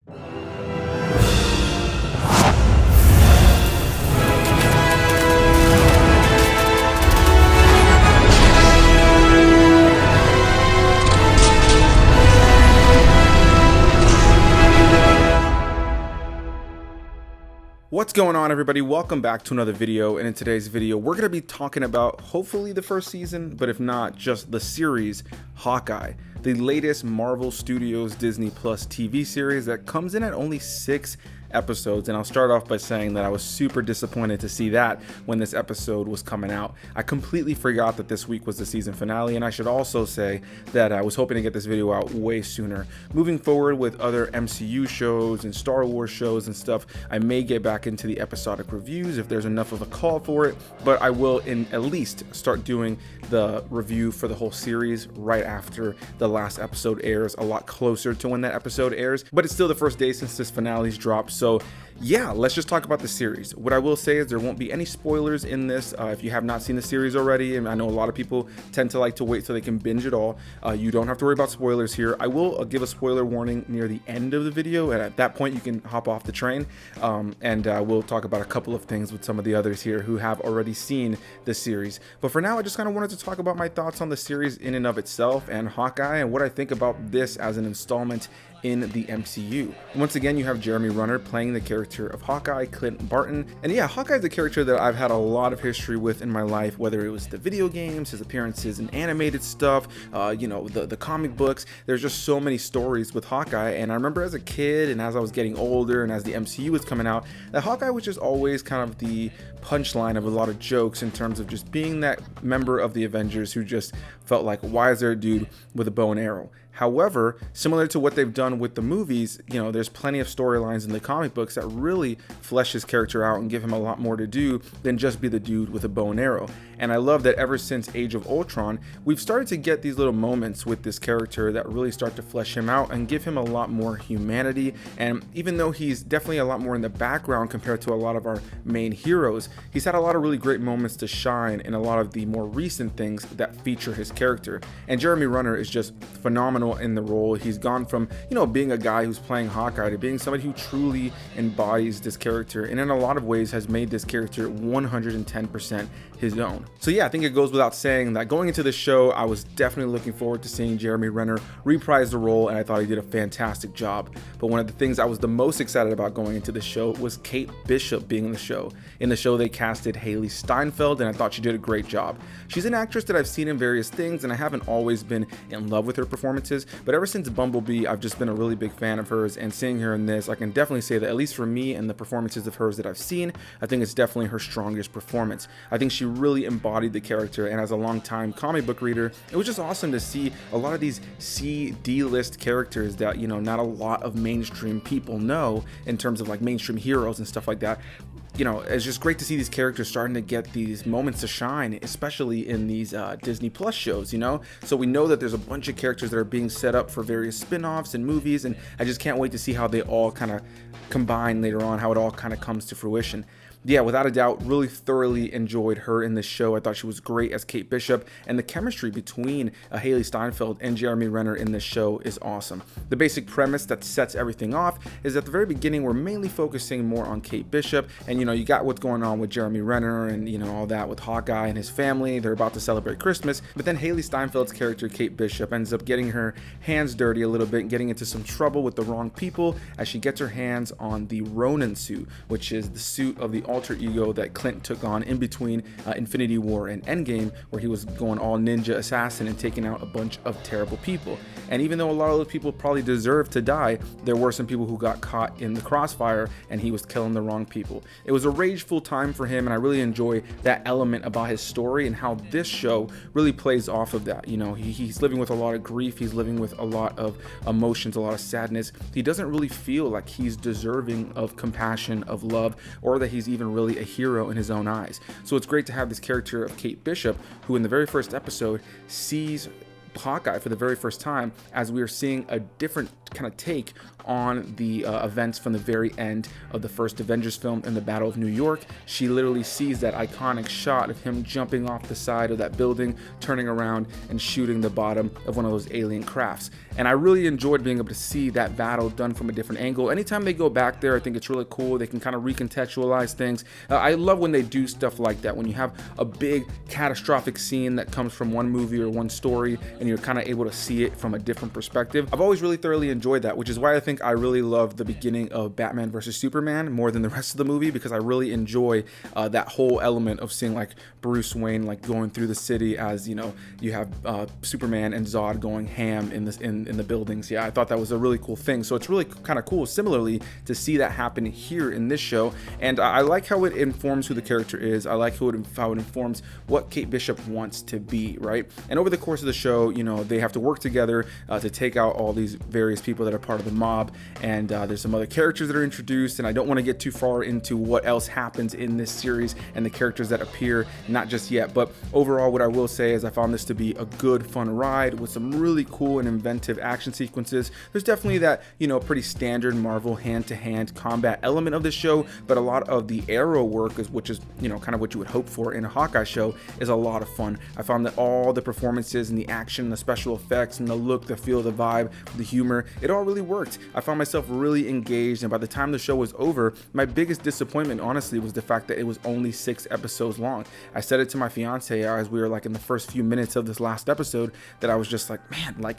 What's going on, everybody? Welcome back to another video, and in today's video we're going to be talking about hopefully the first season, but if not, just the series Hawkeye, the latest Marvel Studios Disney Plus TV series that comes in at only 6 episodes. And I'll start off by saying that I was super disappointed to see that when this episode was coming out. I completely forgot that this week was the season finale, and I should also say that I was hoping to get this video out way sooner. Moving forward with other MCU shows and Star Wars shows and stuff, I may get back into the episodic reviews if there's enough of a call for it, but I will at least start doing the review for the whole series right after the last episode airs, a lot closer to when that episode airs. But it's still the first day since this finale's dropped, so yeah, let's just talk about the series. What I will say is there won't be any spoilers in this. If you have not seen the series already, and I know a lot of people tend to like to wait so they can binge it all, you don't have to worry about spoilers here. I will give a spoiler warning near the end of the video, and at that point you can hop off the train, and we'll talk about a couple of things with some of the others here who have already seen the series. But for now, I just kind of wanted to talk about my thoughts on the series in and of itself and Hawkeye, and what I think about this as an installment in the MCU. Once again, you have Jeremy Renner playing the character of Hawkeye, Clint Barton. And yeah, Hawkeye is a character that I've had a lot of history with in my life, whether it was the video games, his appearances in animated stuff, you know, the comic books. There's just so many stories with Hawkeye. And I remember as a kid and as I was getting older and as the MCU was coming out, that Hawkeye was just always kind of the punchline of a lot of jokes in terms of just being that member of the Avengers who just felt like, why is there a dude with a bow and arrow? However, similar to what they've done with the movies, you know, there's plenty of storylines in the comic books that really flesh his character out and give him a lot more to do than just be the dude with a bow and arrow. And I love that ever since Age of Ultron, we've started to get these little moments with this character that really start to flesh him out and give him a lot more humanity. And even though he's definitely a lot more in the background compared to a lot of our main heroes, he's had a lot of really great moments to shine in a lot of the more recent things that feature his character. And Jeremy Renner is just phenomenal in the role. He's gone from, you know, being a guy who's playing Hawkeye to being somebody who truly embodies this character, and in a lot of ways has made this character 110% his own. So yeah, I think it goes without saying that going into this show, I was definitely looking forward to seeing Jeremy Renner reprise the role, and I thought he did a fantastic job. But one of the things I was the most excited about going into the show was Kate Bishop being in the show. In the show, they casted Hailee Steinfeld, and I thought she did a great job. She's an actress that I've seen in various things, and I haven't always been in love with her performances, but ever since Bumblebee, I've just been a really big fan of hers, and seeing her in this, I can definitely say that, at least for me and the performances of hers that I've seen, I think it's definitely her strongest performance. I think she really embodied the character, and as a longtime comic book reader, it was just awesome to see a lot of these D-list characters that, you know, not a lot of mainstream people know in terms of like mainstream heroes and stuff like that. You know, it's just great to see these characters starting to get these moments to shine, especially in these Disney Plus shows, you know? So we know that there's a bunch of characters that are being set up for various spin-offs and movies, and I just can't wait to see how they all kind of combine later on, how it all kind of comes to fruition. Yeah, without a doubt, really thoroughly enjoyed her in this show. I thought she was great as Kate Bishop, and the chemistry between Hailee Steinfeld and Jeremy Renner in this show is awesome. The basic premise that sets everything off is at the very beginning, we're mainly focusing more on Kate Bishop, and you know, you got what's going on with Jeremy Renner and, you know, all that with Hawkeye and his family. They're about to celebrate Christmas, but then Hailee Steinfeld's character, Kate Bishop, ends up getting her hands dirty a little bit and getting into some trouble with the wrong people as she gets her hands on the Ronin suit, which is the suit of the alter ego that Clint took on in between Infinity War and Endgame, where he was going all ninja assassin and taking out a bunch of terrible people. And even though a lot of those people probably deserved to die, there were some people who got caught in the crossfire and he was killing the wrong people. It was a rageful time for him, and I really enjoy that element about his story and how this show really plays off of that. You know, he's living with a lot of grief, he's living with a lot of emotions, a lot of sadness. He doesn't really feel like he's deserving of compassion, of love, or that he's even really a hero in his own eyes. So it's great to have this character of Kate Bishop, who in the very first episode sees Hawkeye for the very first time, as we are seeing a different kind of take on the events from the very end of the first Avengers film in the Battle of New York. She literally sees that iconic shot of him jumping off the side of that building, turning around and shooting the bottom of one of those alien crafts. And I really enjoyed being able to see that battle done from a different angle. Anytime they go back there, I think it's really cool. They can kind of recontextualize things. I love when they do stuff like that, when you have a big catastrophic scene that comes from one movie or one story and you're kind of able to see it from a different perspective. I've always really thoroughly enjoyed that, which is why I think I really love the beginning of Batman vs Superman more than the rest of the movie, because I really enjoy that whole element of seeing like Bruce Wayne like going through the city as, you know, you have Superman and Zod going ham in the buildings. Yeah, I thought that was a really cool thing. So it's really kind of cool similarly to see that happen here in this show. And I like how it informs who the character is. I like how it informs what Kate Bishop wants to be, right? And over the course of the show, you know, they have to work together to take out all these various people that are part of the mob. And there's some other characters that are introduced, and I don't want to get too far into what else happens in this series and the characters that appear, not just yet. But overall, what I will say is I found this to be a good, fun ride with some really cool and inventive action sequences. There's definitely that, you know, pretty standard Marvel hand-to-hand combat element of the show, but a lot of the arrow work, which is, you know, kind of what you would hope for in a Hawkeye show, is a lot of fun. I found that all the performances and the action, the special effects and the look, the feel, the vibe, the humor, it all really worked. I found myself really engaged, and by the time the show was over, my biggest disappointment honestly was the fact that it was only 6 episodes long. I said it to my fiance as we were like in the first few minutes of this last episode that I was just like, man, like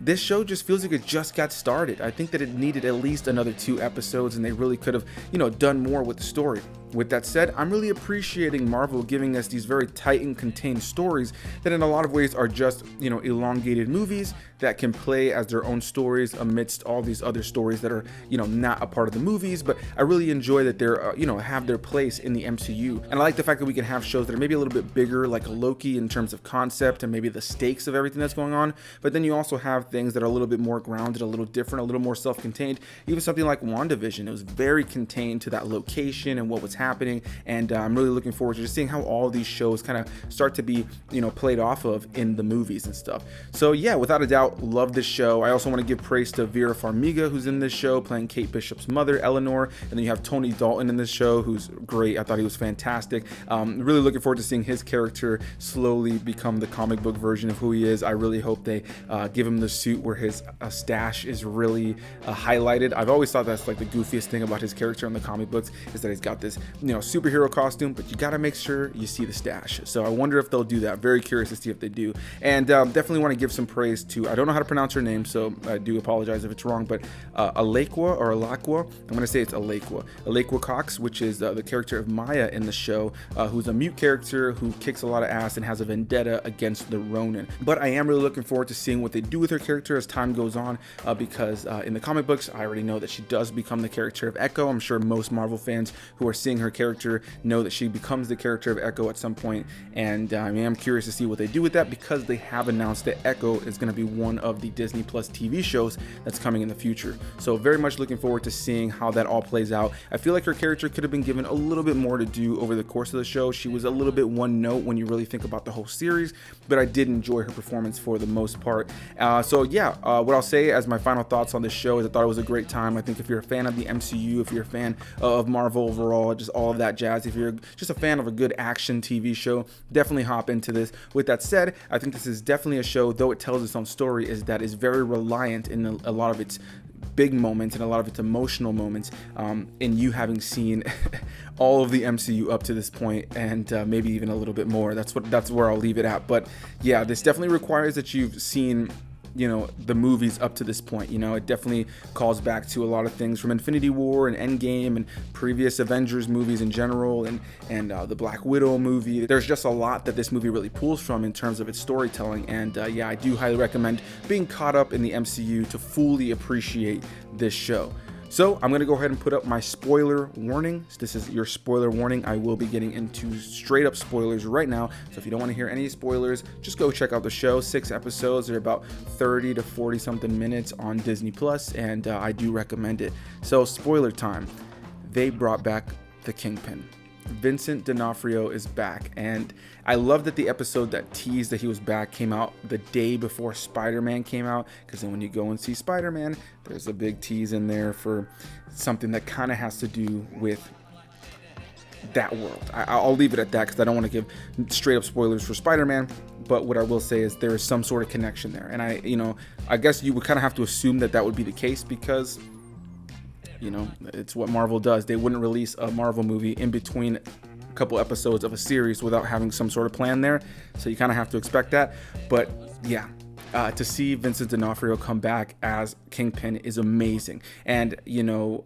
this show just feels like it just got started. I think that it needed at least another 2 episodes, and they really could have, you know, done more with the story. With that said, I'm really appreciating Marvel giving us these very tight and contained stories that in a lot of ways are just, you know, elongated movies that can play as their own stories amidst all these other stories that are, you know, not a part of the movies. But I really enjoy that they're, you know, have their place in the MCU. And I like the fact that we can have shows that are maybe a little bit bigger, like a Loki in terms of concept and maybe the stakes of everything that's going on. But then you also have things that are a little bit more grounded, a little different, a little more self-contained. Even something like WandaVision, it was very contained to that location and what was happening. And I'm really looking forward to just seeing how all of these shows kind of start to be, you know, played off of in the movies and stuff. So yeah, without a doubt, love this show. I also want to give praise to Vera Farmiga, who's in this show playing Kate Bishop's mother, Eleanor. And then you have Tony Dalton in this show, who's great. I thought he was fantastic. Really looking forward to seeing his character slowly become the comic book version of who he is. I really hope they give him the suit where his stash is really highlighted. I've always thought that's like the goofiest thing about his character in the comic books, is that he's got this, you know, superhero costume, but you got to make sure you see the stash. So I wonder if they'll do that. Very curious to see if they do. And definitely want to give some praise to, I don't know how to pronounce her name, so I do apologize if it's wrong, but Alaqua or Alaqua, I'm going to say it's Alaqua Cox, which is the character of Maya in the show, who's a mute character who kicks a lot of ass and has a vendetta against the Ronin. But I am really looking forward to seeing what they do with her character as time goes on, because in the comic books, I already know that she does become the character of Echo. I'm sure most Marvel fans who are seeing her character know that she becomes the character of Echo at some point, and I am curious to see what they do with that, because they have announced that Echo is going to be one of the Disney Plus TV shows that's coming in the future. So very much looking forward to seeing how that all plays out. I feel like her character could have been given a little bit more to do over the course of the show. She was a little bit one note when you really think about the whole series, but I did enjoy her performance for the most part. So yeah, what I'll say as my final thoughts on this show is I thought it was a great time. I think if you're a fan of the MCU, if you're a fan of Marvel overall, just all of that jazz, if you're just a fan of a good action TV show, definitely hop into this. With that said, I think this is definitely a show, though it tells its own story, is that is very reliant in a lot of its big moments and a lot of its emotional moments in you having seen all of the MCU up to this point, and maybe even a little bit more. That's where I'll leave it at. But yeah, this definitely requires that you've seen, you know, the movies up to this point. You know, it definitely calls back to a lot of things from Infinity War and Endgame and previous Avengers movies in general, and the Black Widow movie. There's just a lot that this movie really pulls from in terms of its storytelling, and yeah, I do highly recommend being caught up in the MCU to fully appreciate this show. So I'm going to go ahead and put up my spoiler warning. This is your spoiler warning. I will be getting into straight up spoilers right now. So if you don't want to hear any spoilers, just go check out the show. 6 episodes. They're about 30 to 40 something minutes on Disney Plus, and I do recommend it. So spoiler time. They brought back the Kingpin. Vincent D'Onofrio is back, and I love that the episode that teased that he was back came out the day before Spider-Man came out, because then when you go and see Spider-Man, there's a big tease in there for something that kind of has to do with that world. I'll leave it at that because I don't want to give straight up spoilers for Spider-Man, but what I will say is there is some sort of connection there, and I guess you would kind of have to assume that that would be the case because it's what Marvel does. They wouldn't release a Marvel movie in between a couple episodes of a series without having some sort of plan there. So you kind of have to expect that. But yeah, to see Vincent D'Onofrio come back as Kingpin is amazing. And,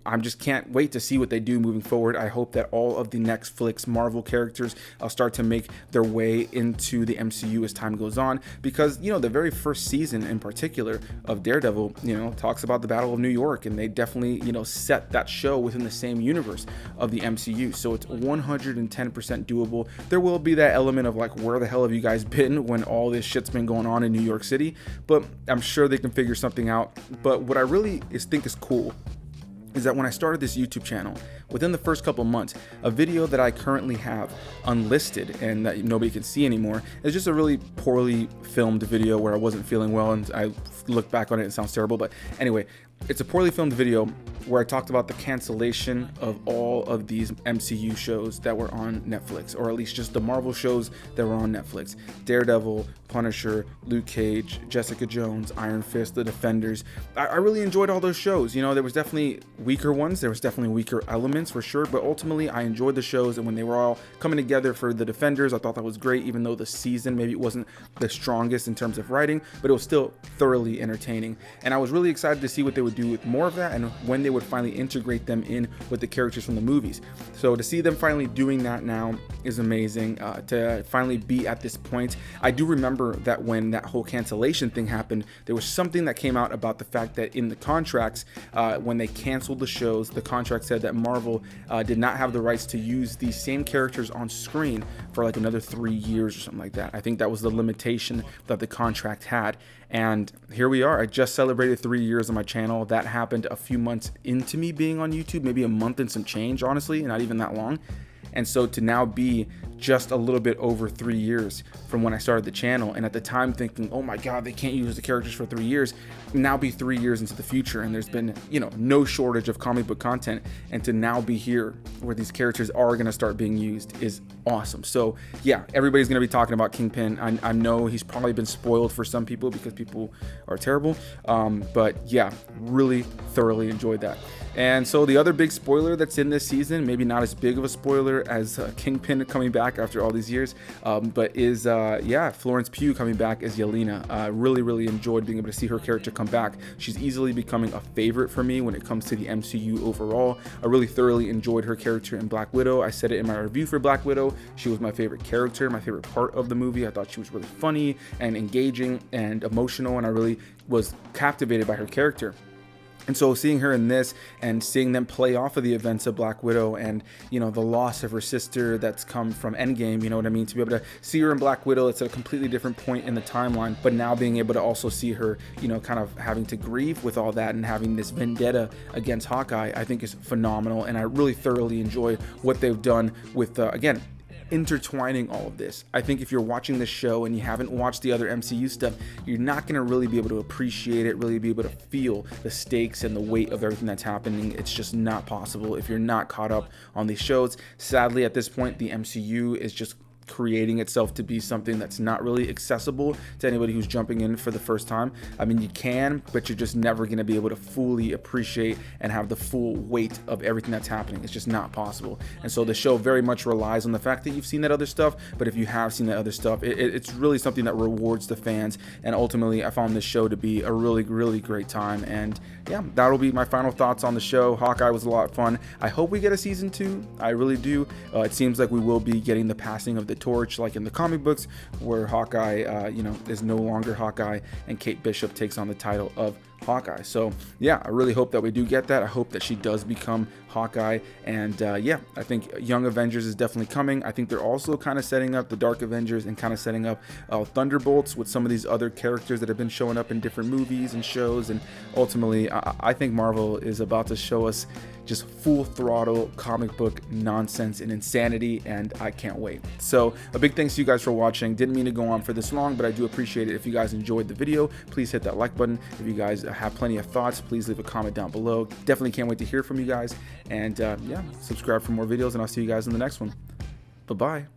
I just can't wait to see what they do moving forward. I hope that all of the Netflix Marvel characters start to make their way into the MCU as time goes on. Because, the very first season in particular of Daredevil, talks about the Battle of New York. And they definitely, set that show within the same universe of the MCU. So it's 110% doable. There will be that element of like, where the hell have you guys been when all this shit's been going on in New York City? But I'm sure they can figure something out. But what I really think is cool is that when I started this YouTube channel, within the first couple months, a video that I currently have unlisted and that nobody can see anymore is just a really poorly filmed video where I wasn't feeling well, and I look back on it, it sounds terrible, but anyway, it's a poorly filmed video where I talked about the cancellation of all of these MCU shows that were on Netflix, or at least just the Marvel shows that were on Netflix. Daredevil, Punisher, Luke Cage, Jessica Jones, Iron Fist, The Defenders. I really enjoyed all those shows. There was definitely weaker ones, there was definitely weaker elements for sure, but ultimately I enjoyed the shows, and when they were all coming together for The Defenders, I thought that was great, even though the season maybe it wasn't the strongest in terms of writing, but it was still thoroughly entertaining. And I was really excited to see what they would do with more of that and when they would finally integrate them in with the characters from the movies. So to see them finally doing that now is amazing. To finally be at this point, I do remember that when that whole cancellation thing happened, there was something that came out about the fact that in the contracts, when they canceled the shows, the contract said that Marvel did not have the rights to use these same characters on screen for like another 3 years or something like that. I think that was the limitation that the contract had. And here we are. I just celebrated 3 years on my channel. That happened a few months into me being on YouTube, maybe a month and some change, honestly, not even that long. And so to now be just a little bit over 3 years from when I started the channel, and at the time thinking, oh my God, they can't use the characters for 3 years, now be 3 years into the future, and there's been, no shortage of comic book content, and to now be here where these characters are going to start being used is awesome. So yeah, everybody's going to be talking about Kingpin. I know he's probably been spoiled for some people because people are terrible, but yeah, really thoroughly enjoyed that. And so the other big spoiler that's in this season, maybe not as big of a spoiler as Kingpin coming back after all these years, but is Florence Pugh coming back as Yelena. Really enjoyed being able to see her character come back. She's easily becoming a favorite for me when it comes to the MCU overall. I really thoroughly enjoyed her character in Black Widow. I said it in my review for Black Widow. She was my favorite character, my favorite part of the movie. I thought she was really funny and engaging and emotional, and I really was captivated by her character. And so seeing her in this and seeing them play off of the events of Black Widow and, the loss of her sister that's come from Endgame, you know what I mean? To be able to see her in Black Widow, it's at a completely different point in the timeline, but now being able to also see her, kind of having to grieve with all that and having this vendetta against Hawkeye, I think is phenomenal. And I really thoroughly enjoy what they've done with, again, intertwining all of this. I think if you're watching this show and you haven't watched the other MCU stuff, you're not going to really be able to appreciate it, really be able to feel the stakes and the weight of everything that's happening. It's just not possible if you're not caught up on these shows. Sadly, at this point, the MCU is just creating itself to be something that's not really accessible to anybody who's jumping in for the first time. I mean, you can, but you're just never going to be able to fully appreciate and have the full weight of everything that's happening. It's just not possible. And so the show very much relies on the fact that you've seen that other stuff, but if you have seen that other stuff, it's really something that rewards the fans. And ultimately, I found this show to be a really great time. And yeah, that'll be my final thoughts on the show. Hawkeye was a lot of fun. I hope we get a season 2. I really do. It seems like we will be getting the passing of the the torch like in the comic books, where Hawkeye, you know, is no longer Hawkeye and Kate Bishop takes on the title of Hawkeye. So yeah, I really hope that we do get that. I hope that she does become Hawkeye, and yeah, I think Young Avengers is definitely coming. I think they're also kind of setting up the Dark Avengers and kind of setting up Thunderbolts with some of these other characters that have been showing up in different movies and shows, and ultimately I think Marvel is about to show us just full throttle comic book nonsense and insanity, and I can't wait. So a big thanks to you guys for watching. Didn't mean to go on for this long, but I do appreciate it. If you guys enjoyed the video, please hit that like button. If you guys have plenty of thoughts, please leave a comment down below. Definitely can't wait to hear from you guys, and yeah, subscribe for more videos, and I'll see you guys in the next one. Bye-bye.